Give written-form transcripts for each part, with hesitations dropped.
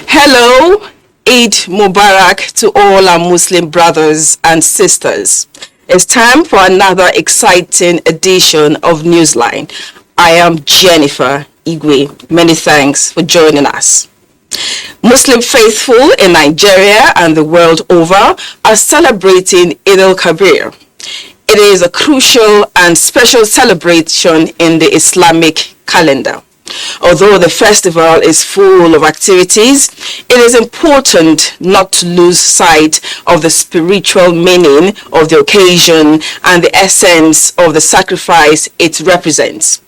Hello, Eid Mubarak to all our Muslim brothers and sisters. It's time for another exciting edition of Newsline. I am Jennifer Igwe. Many thanks for joining us. Muslim faithful in Nigeria and the world over are celebrating Eid al-Kabir. It is a crucial and special celebration in the Islamic calendar. Although the festival is full of activities, it is important not to lose sight of the spiritual meaning of the occasion and the essence of the sacrifice it represents.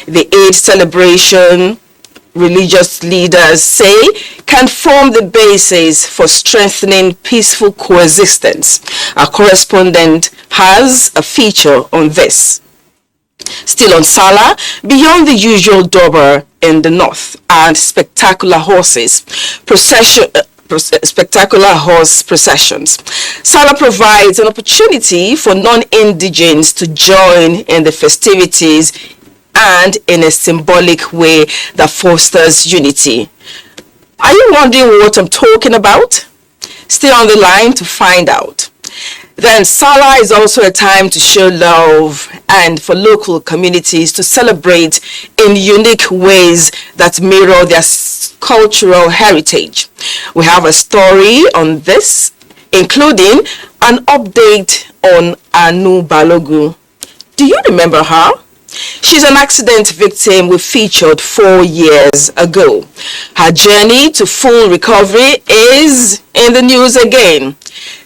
The Eid celebration, religious leaders say, can form the basis for strengthening peaceful coexistence. Our correspondent has a feature on this. Still on Salah, beyond the usual Dober in the north and spectacular horse processions, Salah provides an opportunity for non-indigenes to join in the festivities and in a symbolic way that fosters unity. Are you wondering what I'm talking about? Stay on the line to find out. Then Salah is also a time to show love and for local communities to celebrate in unique ways that mirror their cultural heritage. We have a story on this, including an update on Anu Balogu. Do you remember her? She's an accident victim we featured 4 years ago. Her journey to full recovery is in the news again.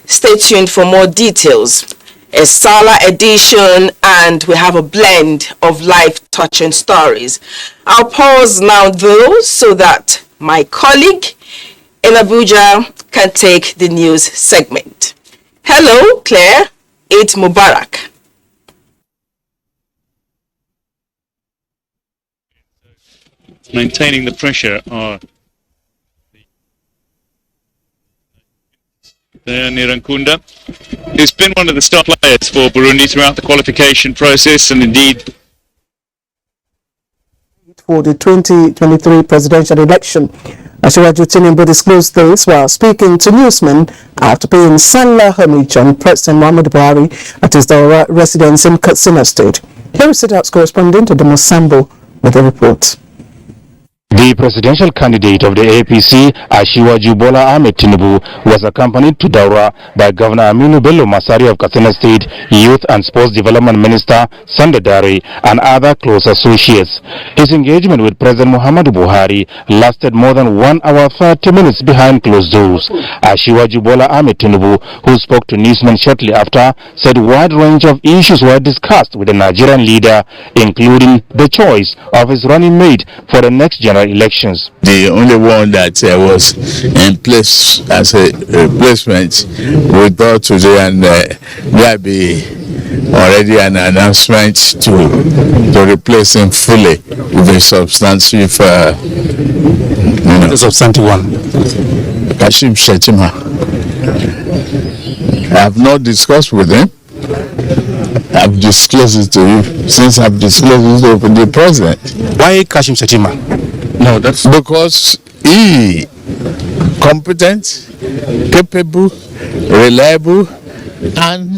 Stay tuned for more details. A Salah edition, and we have a blend of life-touching stories. I'll pause now though so that my colleague in Abuja can take the news segment. Hello, Claire. Eid Mubarak. Maintaining the pressure are Nirankunda, who's been one of the star players for Burundi throughout the qualification process, and indeed for the 2023 presidential election. Asiwaju Tinubu disclosed this while speaking to newsmen after paying Salah homage on President Muhammadu Buhari at his Daura residence in Katsina State. Here is State House correspondent Odomo Sambo with the report. The presidential candidate of the APC, Asiwaju Bola Ahmed Tinubu, was accompanied to Daura by Governor Aminu Bello Masari of Katsina State, Youth and Sports Development Minister Sanda Dare, and other close associates. His engagement with President Muhammadu Buhari lasted more than 1 hour 30 minutes behind closed doors. Asiwaju Bola Ahmed Tinubu, who spoke to newsmen shortly after, said a wide range of issues were discussed with the Nigerian leader, including the choice of his running mate for the next general elections. The only one that was in place as a replacement we brought today, and there be already an announcement to replace him fully with a substantive one. Kashim Shettima. I have not discussed with him. I've disclosed it to you since I've disclosed it to the president. Why Kashim Shettima? No, that's because he competent, capable, reliable, and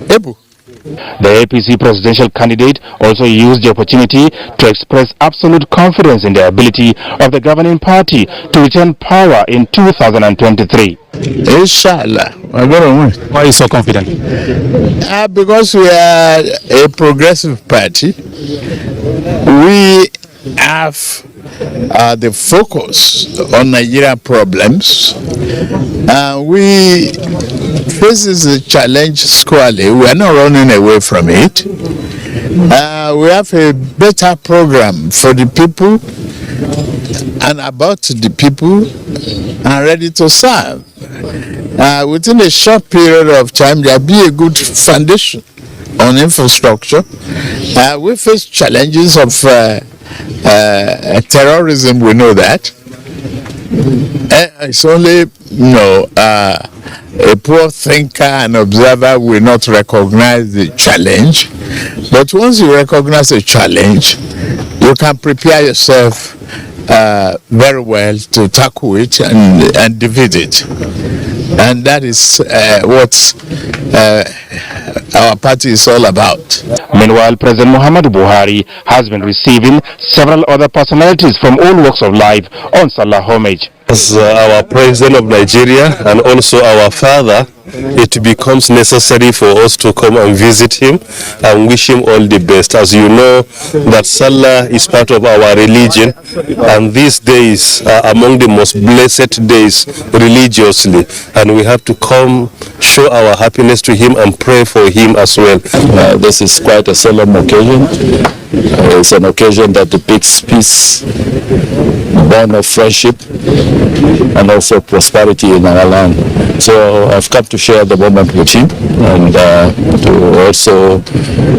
able. The APC presidential candidate also used the opportunity to express absolute confidence in the ability of the governing party to return power in 2023. Inshallah. Why are you so confident? Because we are a progressive party. We have the focus on Nigerian problems. We faces the challenge squarely. We are not running away from it. We have a better program for the people and about the people and ready to serve. Within a short period of time, there will be a good foundation on infrastructure. We face challenges of terrorism, we know that. It's only, a poor thinker and observer will not recognize the challenge. But once you recognize the challenge, you can prepare yourself very well to tackle it and defeat it. And that is what our party is all about. Meanwhile, President Muhammadu Buhari has been receiving several other personalities from all walks of life on Salah homage. As our president of Nigeria and also our father, it becomes necessary for us to come and visit him and wish him all the best. As you know, that Salah is part of our religion, and these days are among the most blessed days religiously, and we have to come show our happiness to him and pray for him as well. This is quite a solemn occasion. It's an occasion that depicts peace, born of friendship, and also prosperity in our land. So I've come to share the moment with him and to also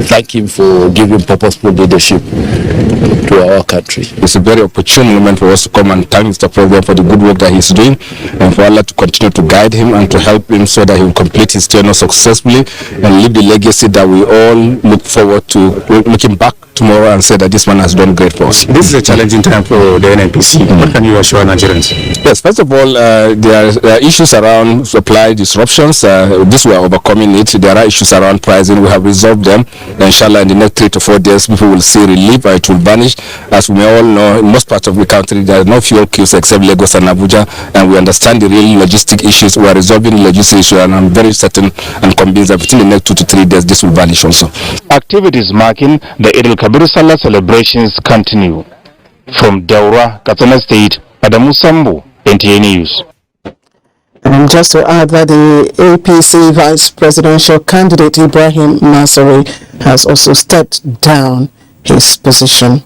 thank him for giving purposeful leadership to our country. It's a very opportune moment for us to come and thank Mr. President for the good work that he's doing, and for Allah to continue to guide him and to help him so that he will complete his tenure successfully and leave the legacy that we all look forward to looking back tomorrow and say that this man has done great for us. This is a challenging time for the NNPC. What can you assure Nigerians? Yes, first of all, there are issues around supply disruptions. This we are overcoming it. There are issues around pricing. We have resolved them. Inshallah, in the next 3 to 4 days, people will see relief. It will vanish. As we may all know, in most parts of the country, there are no fuel queues except Lagos and Abuja, and we understand the real logistic issues. We are resolving the logistic issue, and I'm very certain and convinced that within the next 2 to 3 days, this will vanish also. Activities marking the Eid al-Kabir Salah celebrations continue. From Daura, Katsina State, Adamu Sambu, NTA News. And just to add that the APC vice presidential candidate Ibrahim Masari has also stepped down his position.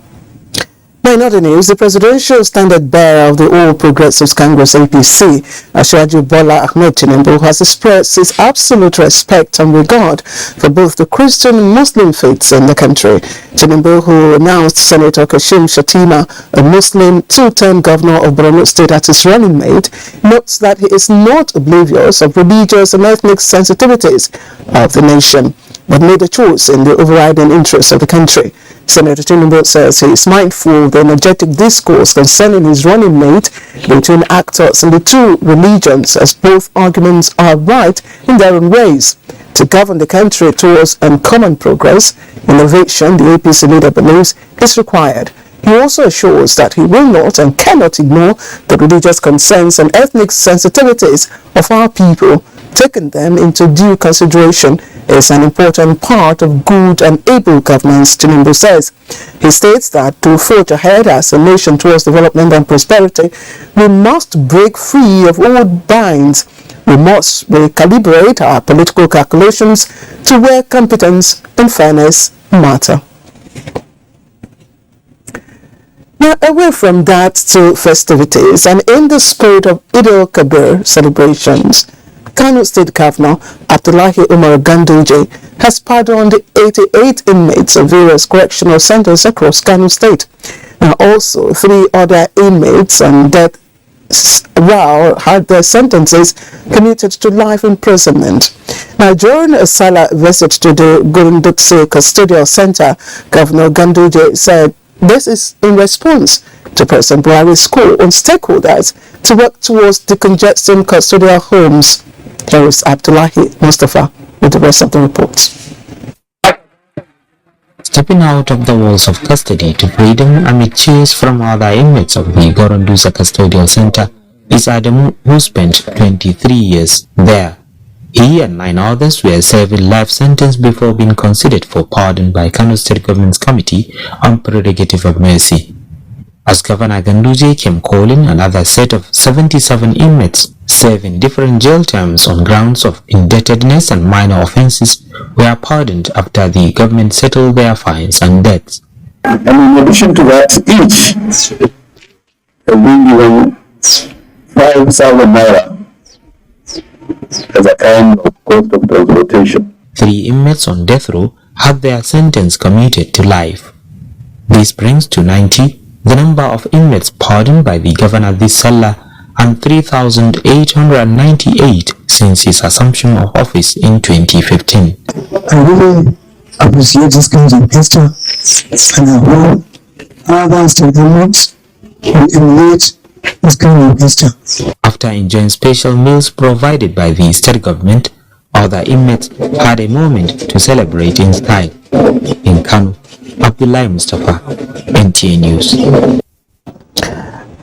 Now, in other news, the presidential standard bearer of the All Progressives Congress APC, Asiwaju Bola Ahmed Tinubu, has expressed his absolute respect and regard for both the Christian and Muslim faiths in the country. Tinubu, who announced Senator Kashim Shettima, a Muslim two-term governor of Borno State, as his running mate, notes that he is not oblivious of religious and ethnic sensitivities of the nation, but made a choice in the overriding interests of the country. Senator Tinubu says he is mindful of the energetic discourse concerning his running mate between actors in the two religions, as both arguments are right in their own ways. To govern the country towards common progress, innovation, the APC leader believes, is required. He also assures that he will not and cannot ignore the religious concerns and ethnic sensitivities of our people. Taking them into due consideration is an important part of good and able governance, Tinubu says. He states that to forge ahead as a nation towards development and prosperity, we must break free of old binds. We must recalibrate our political calculations to where competence and fairness matter. Now, away from that to festivities, and in the spirit of Eid al-Kabir celebrations, Kano State Governor Abdullahi Umar Ganduje has pardoned 88 inmates of various correctional centers across Kano State. Now, also 3 other inmates on death row had their sentences commuted to life imprisonment. Now, during a Salah visit to the Gurundutse Custodial Center, Governor Ganduje said this is in response to President Buhari's call on stakeholders to work towards decongesting custodial homes. Here is Abdullahi Mustafa with the rest of the report. Stepping out of the walls of custody to freedom amid cheers from other inmates of the Gorondusa Custodial Center is Adamu, who spent 23 years there. He and 9 others were serving life sentence before being considered for pardon by Kano State Government's Committee on Prerogative of Mercy. As Governor Ganduje came calling, another set of 77 inmates serving different jail terms on grounds of indebtedness and minor offences were pardoned after the government settled their fines and debts. And in addition to that, each will be given 5,000 naira as a kind of cost of transportation. 3 inmates on death row had their sentence commuted to life. This brings to 90 the number of inmates pardoned by the governor this Salah and 3,898 since his assumption of office in 2015. I really appreciate this kind of gesture, and I hope other state governments will emulate this kind of gesture. After enjoying special meals provided by the state government, other inmates had a moment to celebrate in style. In Kano, Abdullahi Mustafa, NTA News.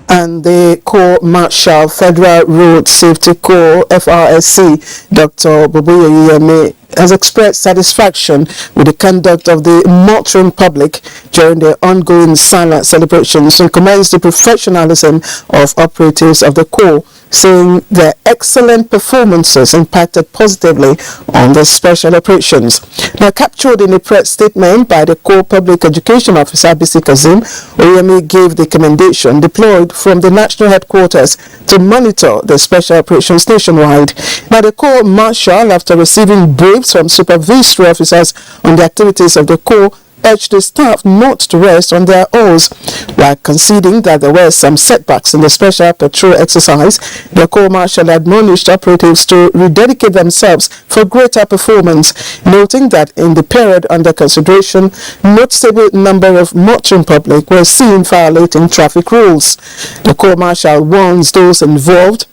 And the Corps Marshal Federal Road Safety Corps FRSC, Dr. Boboye Yeme, has expressed satisfaction with the conduct of the motoring public during the ongoing Salah celebrations and commends the professionalism of operatives of the Corps, saying their excellent performances impacted positively on the special operations. Now, captured in a press statement by the Corps Public Education Officer Bisi Kazim, Oyemi gave the commendation deployed from the national headquarters to monitor the special operations nationwide. Now, the Corps Marshal, after receiving briefs from supervisory officers on the activities of the Corps, urged the staff not to rest on their oars. While conceding that there were some setbacks in the special patrol exercise, the Corps Marshal admonished operatives to rededicate themselves for greater performance, noting that in the period under consideration, noticeable number of motoring public were seen violating traffic rules. The Corps Marshal warns those involved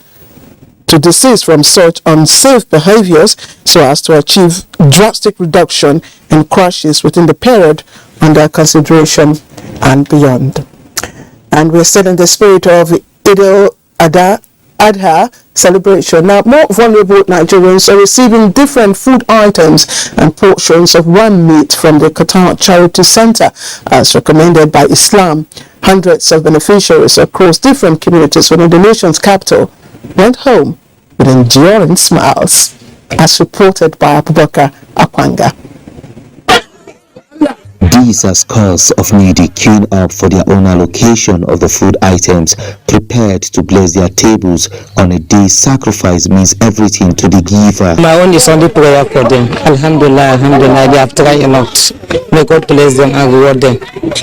to desist from such unsafe behaviors so as to achieve drastic reduction in crashes within the period under consideration and beyond. And we're still in the spirit of Eid al-Adha celebration. Now, more vulnerable Nigerians are receiving different food items and portions of one meat from the Qatar Charity Center, as recommended by Islam. Hundreds of beneficiaries across different communities within the nation's capital went home with enduring smiles, as reported by Abubakar Akwanga. These are scores of needy queuing up for their own allocation of the food items, prepared to bless their tables on a day sacrifice means everything to the giver. My own is only prayer for them. Alhamdulillah, alhamdulillah, they have tried a lot. May God bless them and reward them.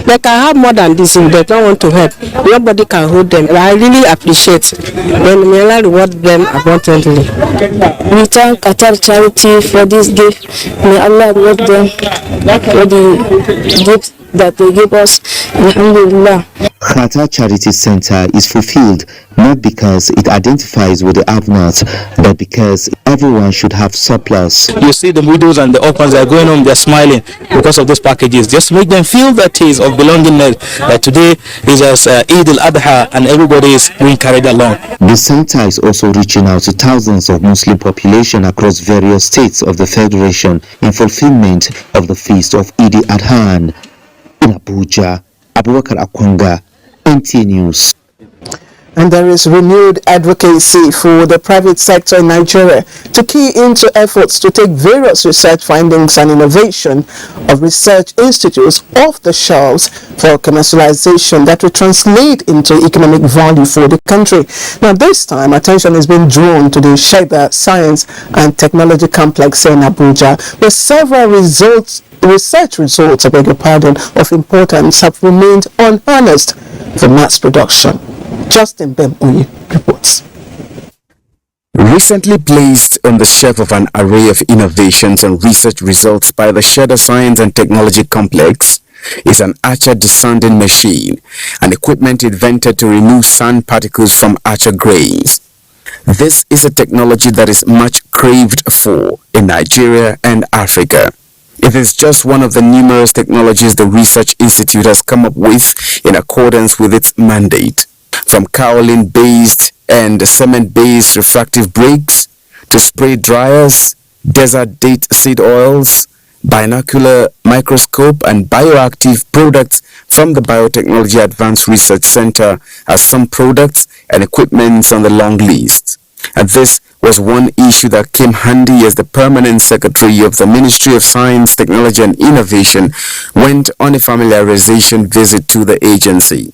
They can have more than this if they don't want to help. Nobody can hold them. I really appreciate when may Allah reward them abundantly. We thank Qatar Charity for this gift. May Allah reward them for the gifts that they give us. Alhamdulillah. Qatar Charity Center is fulfilled not because it identifies with the have-nots, but because everyone should have surplus. You see the widows and the orphans are going home, they're smiling because of these packages. Just make them feel that taste of belongingness. That today is as Eid al-Adha and everybody is being carried along. The center is also reaching out to thousands of Muslim population across various states of the Federation in fulfillment of the feast of Eid al-Adha. In Abuja, Abubakar Akwanga, NTA News. And there is renewed advocacy for the private sector in Nigeria to key into efforts to take various research findings and innovation of research institutes off the shelves for commercialization that will translate into economic value for the country. Now, this time, attention has been drawn to the Sheba Science and Technology Complex in Abuja, where several research results, of importance have remained unharnessed for mass production. Justin Bemoyi reports. Recently placed on the shelf of an array of innovations and research results by the Sheba Science and Technology Complex is an archer desanding machine, an equipment invented to remove sand particles from archer grains. This is a technology that is much craved for in Nigeria and Africa. It is just one of the numerous technologies the Research Institute has come up with in accordance with its mandate. From kaolin-based and cement-based refractive brakes to spray dryers, desert date seed oils, binocular microscope and bioactive products from the Biotechnology Advanced Research Center are some products and equipments on the long list. And this was one issue that came handy as the Permanent Secretary of the Ministry of Science, Technology and Innovation went on a familiarization visit to the agency.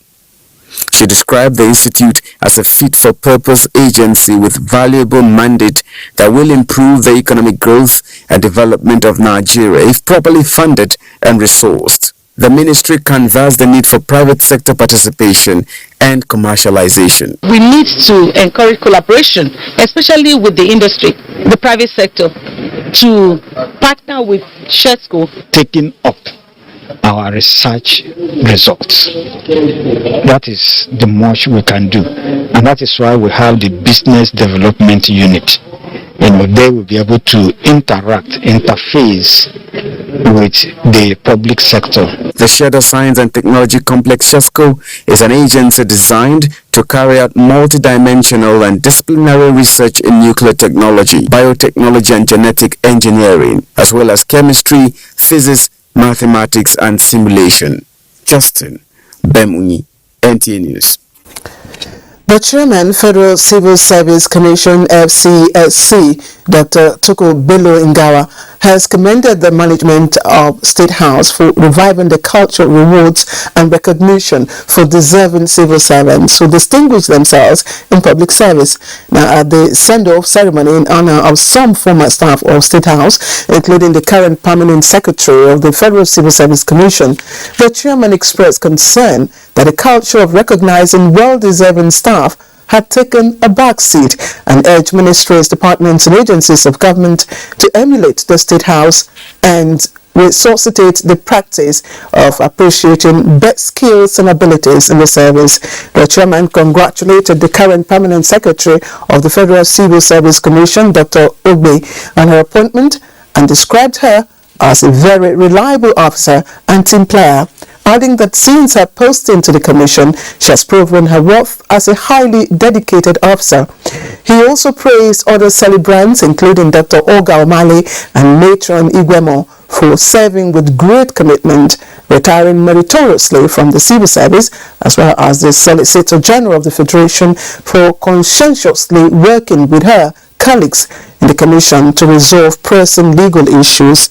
She described the institute as a fit-for-purpose agency with valuable mandate that will improve the economic growth and development of Nigeria if properly funded and resourced. the ministry canvassed the need for private sector participation and commercialization. We need to encourage collaboration, especially with the industry, the private sector, to partner with SHESCO. Taking up our research results. That is the most we can do. And that is why we have the business development unit. They will be able to interface with the public sector. The Sheda Science and Technology Complex SHESCO is an agency designed to carry out multidimensional and disciplinary research in nuclear technology, biotechnology and genetic engineering, as well as chemistry, physics, mathematics and simulation. Justin Bemuni, NTA News. The Chairman, Federal Civil Service Commission, FCSC, Dr. Tuko Bello Ngawa, has commended the management of State House for reviving the culture of rewards and recognition for deserving civil servants who distinguish themselves in public service. Now, at the send-off ceremony in honor of some former staff of State House, including the current permanent secretary of the Federal Civil Service Commission, the chairman expressed concern that the culture of recognizing well-deserving staff had taken a back seat and urged ministries, departments and agencies of government to emulate the State House and resuscitate the practice of appreciating best skills and abilities in the service. The chairman congratulated the current permanent secretary of the Federal Civil Service Commission, Dr. Ogbe, on her appointment and described her as a very reliable officer and team player, adding that since her posting to the commission, she has proven her worth as a highly dedicated officer. He also praised other celebrants, including Dr. Olga Omale and Matron Igwemo, for serving with great commitment, retiring meritoriously from the civil service, as well as the Solicitor General of the Federation for conscientiously working with her colleagues in the commission to resolve pressing legal issues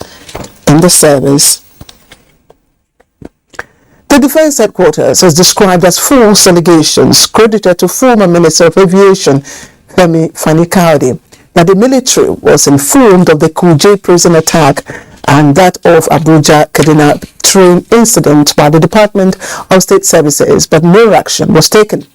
in the service. The Defense Headquarters is described as false allegations credited to former Minister of Aviation Femi Fani-Kaode that the military was informed of the Kuje prison attack and that of Abuja Kaduna train incident by the Department of State Services, but no action was taken.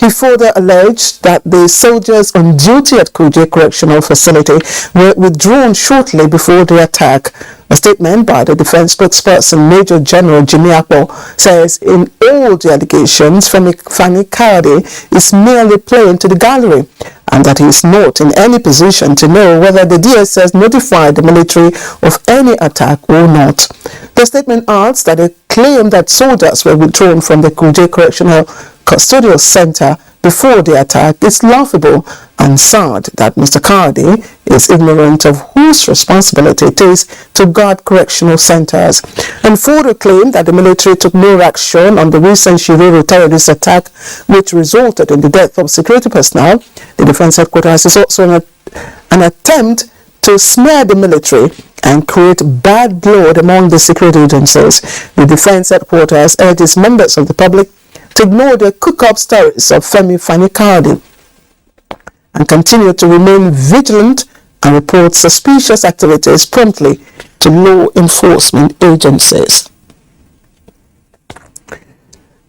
He further alleged that the soldiers on duty at Kuje Correctional Facility were withdrawn shortly before the attack. A statement by the defense spokesperson, Major General Jimmy Akpo, says in all the allegations, Fani-Kaode is merely playing to the gallery and that he is not in any position to know whether the DSS notified the military of any attack or not. The statement adds that a claim that soldiers were withdrawn from the Kuje Correctional Custodial Center before the attack is laughable and sad that Mr. Kaode is ignorant of whose responsibility it is to guard correctional centers, and further claimed that the military took no action on the recent Shiruru terrorist attack which resulted in the death of security personnel. The Defense Headquarters is also an attempt to smear the military and create bad blood among the security agencies. The Defense Headquarters urges members of the public to ignore the cook-up stories of Femi Fani-Kaode and continue to remain vigilant and report suspicious activities promptly to law enforcement agencies.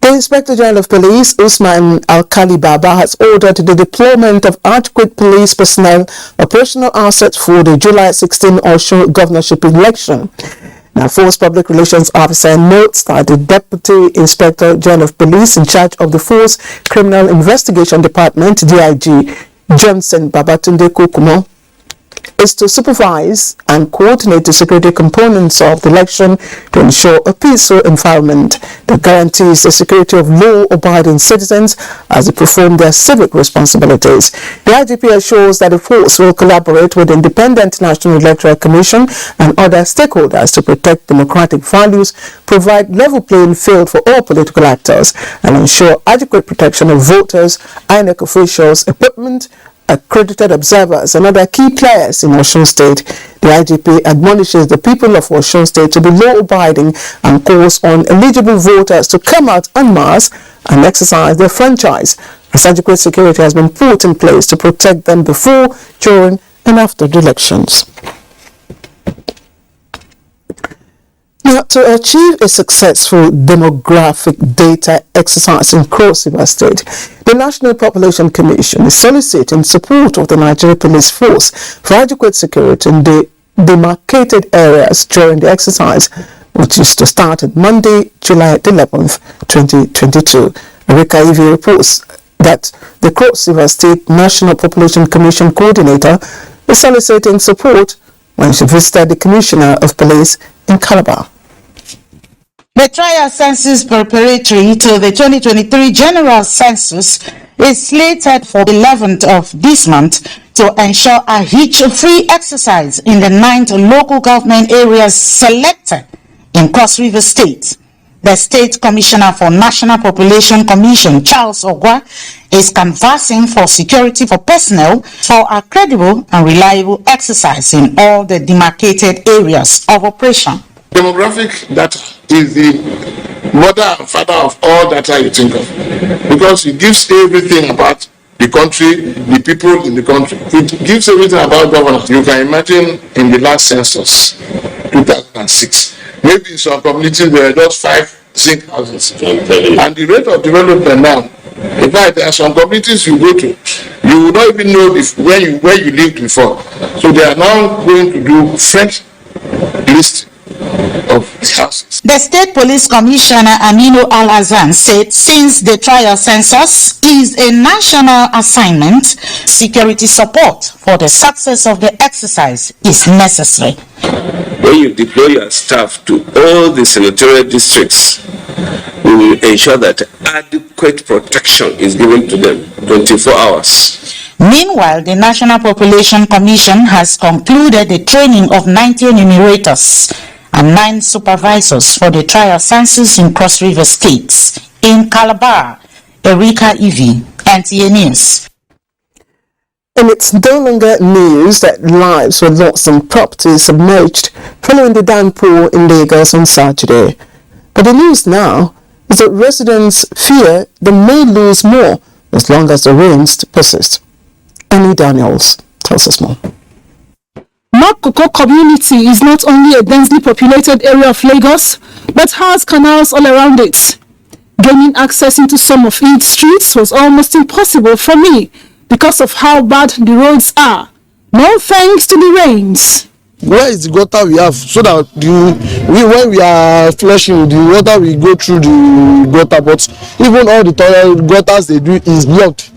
The Inspector General of Police, Usman Alkali Baba, has ordered the deployment of adequate police personnel, operational assets for the July 16 Osun governorship election. Now, Force Public Relations Officer notes that the Deputy Inspector General of Police in charge of the Force Criminal Investigation Department, DIG, Johnson Babatunde Kokumo, is to supervise and coordinate the security components of the election to ensure a peaceful environment that guarantees the security of law-abiding citizens as they perform their civic responsibilities. The IGP assures that the force will collaborate with the Independent National Electoral Commission and other stakeholders to protect democratic values, provide level playing field for all political actors, and ensure adequate protection of voters, INEC officials, equipment, accredited observers and other key players in Osun State. The IGP admonishes the people of Osun State to be law-abiding and calls on eligible voters to come out en masse and exercise their franchise, as adequate security has been put in place to protect them before, during and after the elections. Now, to achieve a successful demographic data exercise in Cross River State, the National Population Commission is soliciting support of the Nigerian Police Force for adequate security in the demarcated areas during the exercise, which is to start on Monday, July 11th, 2022. Erika Ivy reports that the Cross River State National Population Commission coordinator is soliciting support when she visited the Commissioner of Police in Calabar. The trial census preparatory to the 2023 General Census is slated for the 11th of this month to ensure a hitch-free exercise in the 9 local government areas selected in Cross River State. The State Commissioner for National Population Commission, Charles Ogwa, is canvassing for security for personnel for a credible and reliable exercise in all the demarcated areas of operation. Demographic data is the mother and father of all data you think of, because it gives everything about the country, the people in the country. It gives everything about governance. You can imagine in the last census, 2006, maybe in some communities there were just 5 zinc houses, and the rate of development now, in fact, there are some communities you go to, you will not even know where you lived before. So they are now going to do fresh list of houses. The State Police Commissioner Aminu Al-Azan said since the trial census is a national assignment, security support for the success of the exercise is necessary. When you deploy your staff to all the senatorial districts, we will ensure that adequate protection is given to them 24 hours. Meanwhile, the National Population Commission has concluded the training of 90 enumerators and 9 supervisors for the trial census in Cross River States. In Calabar, Erika Ivy, NTA News. And it's no longer news that lives were lost and property submerged following the downpour in Lagos on Saturday. But the news now is that residents fear they may lose more as long as the rains persist. Annie Daniels tells us more. Makoko community is not only a densely populated area of Lagos, but has canals all around it. Gaining access into some of its streets was almost impossible for me because of how bad the roads are. No thanks to the rains. Where is the gutter we have so that when we are flushing, the water will go through the gutter, but even all the toilet gutters they do is blocked.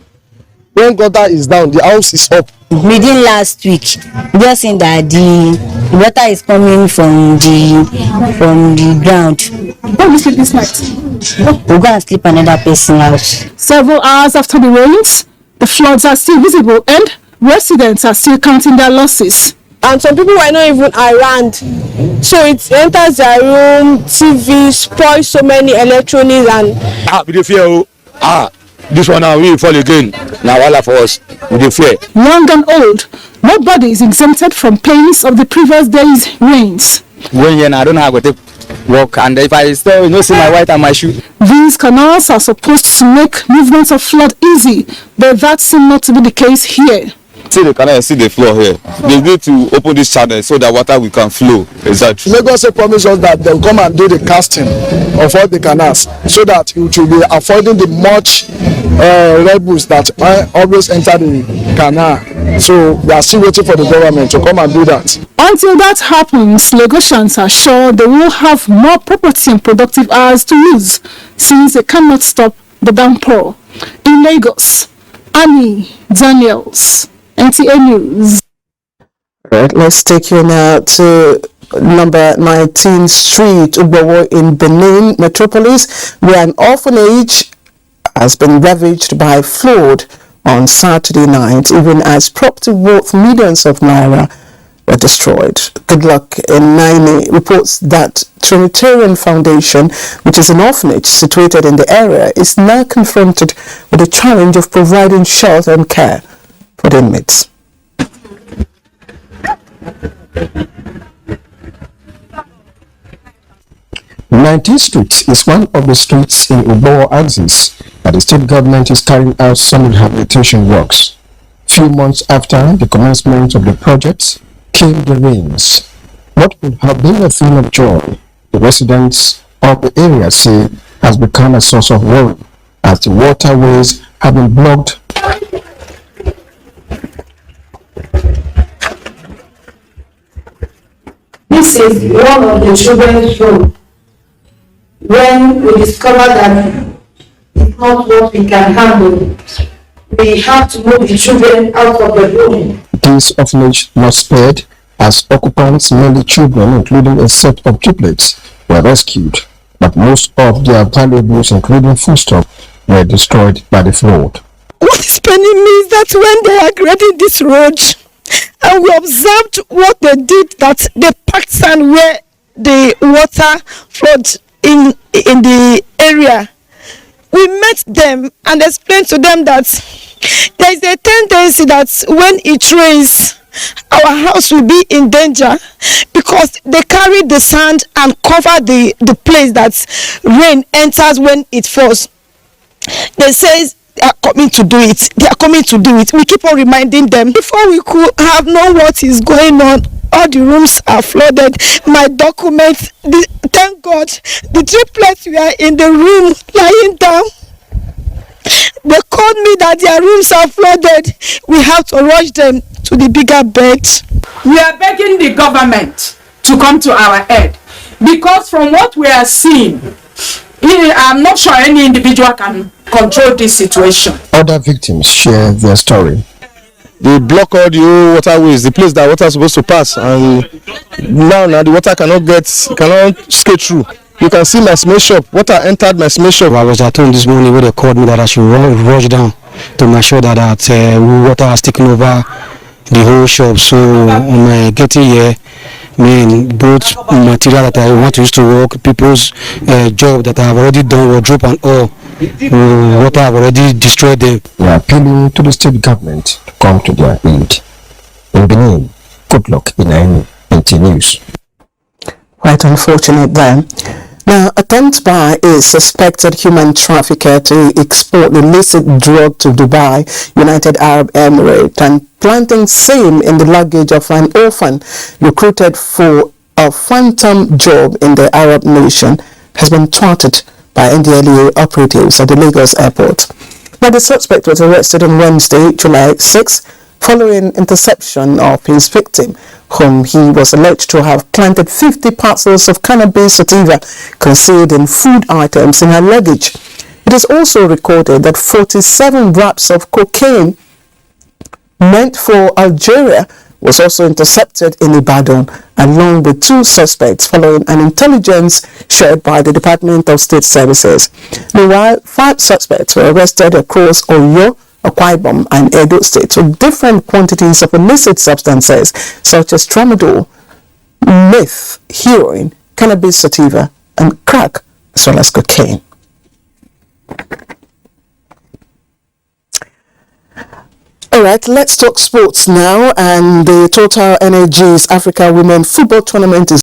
When gutter is down, the house is up. Within last week, just saying that the water is coming from the ground. Where we sleep this night? We'll go and sleep another person's house. Several hours after the rains, the floods are still visible and residents are still counting their losses. And some people were not even around, so it enters their room, TV, spoils so many electronics and. We fear. This one now will fall again. Now all of us we fear. Young and old, nobody is exempted from pains of the previous day's rains. When I don't know how to walk, and if I still see my white and my shoe. These canals are supposed to make movements of flood easy, but that seems not to be the case here. See the canal, see the floor here. They need to open this channel so that water will can flow. Exactly. Lagos promised us that they'll come and do the casting of all the canals so that it will be avoiding the much rebels that always enter the canal. So we are still waiting for the government to come and do that. Until that happens, Lagosians are sure they will have more property and productive hours to use since they cannot stop the downpour. In Lagos, Annie Daniels, NTA News. All right, let's take you now to number 19 Street, Ubowo in Benin Metropolis, where an orphanage has been ravaged by flood on Saturday night, even as property worth millions of naira were destroyed. Good Luck in Naini reports that Trinitarian Foundation, which is an orphanage situated in the area, is now confronted with the challenge of providing shelter and care for the inmates. 19th Street is one of the streets in Ubowo axis that the state government is carrying out some rehabilitation works. Few months after the commencement of the project came the rains. What would have been a thing of joy The residents of the area say has become a source of worry as the waterways have been blocked. This is one of the children's room. When we discover that it's not what we can handle, we have to move the children out of the room. This orphanage not spared as occupants, mainly children, including a set of triplets, were rescued, but most of their valuables, including foodstuff, were destroyed by the flood. What is paining me is that when they are grading this road, and we observed what they did, that they packed sand where the water flowed in the area. We met them and explained to them that there is a tendency that when it rains, our house will be in danger because they carry the sand and cover the place that rain enters when it falls. They say they are coming to do it. They are coming to do it. We keep on reminding them. Before we could have known what is going on, all the rooms are flooded. My documents, thank God, the triplets were in the room lying down. They called me that their rooms are flooded. We have to rush them to the bigger bed. We are begging the government to come to our aid because from what we are seeing, I'm not sure any individual can control this situation. Other victims share their story. They block all the old waterways, the place that water is supposed to pass, and now the water cannot skate through. You can see my cement shop. Water entered my cement shop. I was at home this morning where they called me that I should rush down to make sure that water has taken over the whole shop. So on my getting here, both material that I want to use to work, people's job that I have already done, wardrobe and all, water have already destroyed them. We are appealing to the state government to come to their aid. In Benin, good luck in NTA News. Quite unfortunate there. Now, attempt by a suspected human trafficker to export illicit drug to Dubai, United Arab Emirates, and planting same in the luggage of an orphan recruited for a phantom job in the Arab nation has been thwarted by NDLEA operatives at the Lagos airport. Now, the suspect was arrested on Wednesday, July 6, following interception of his victim, whom he was alleged to have planted 50 parcels of cannabis sativa concealed in food items in her luggage. It is also recorded that 47 wraps of cocaine meant for Algeria was also intercepted in Ibadan, along with 2 suspects following an intelligence shared by the Department of State Services. Meanwhile, 5 suspects were arrested across Oyo, Akwa Ibom and Edo states with different quantities of illicit substances such as tramadol, meth, heroin, cannabis sativa and crack, as well as cocaine. Alright, let's talk sports now, and the Total Energies Africa Women Football Tournament is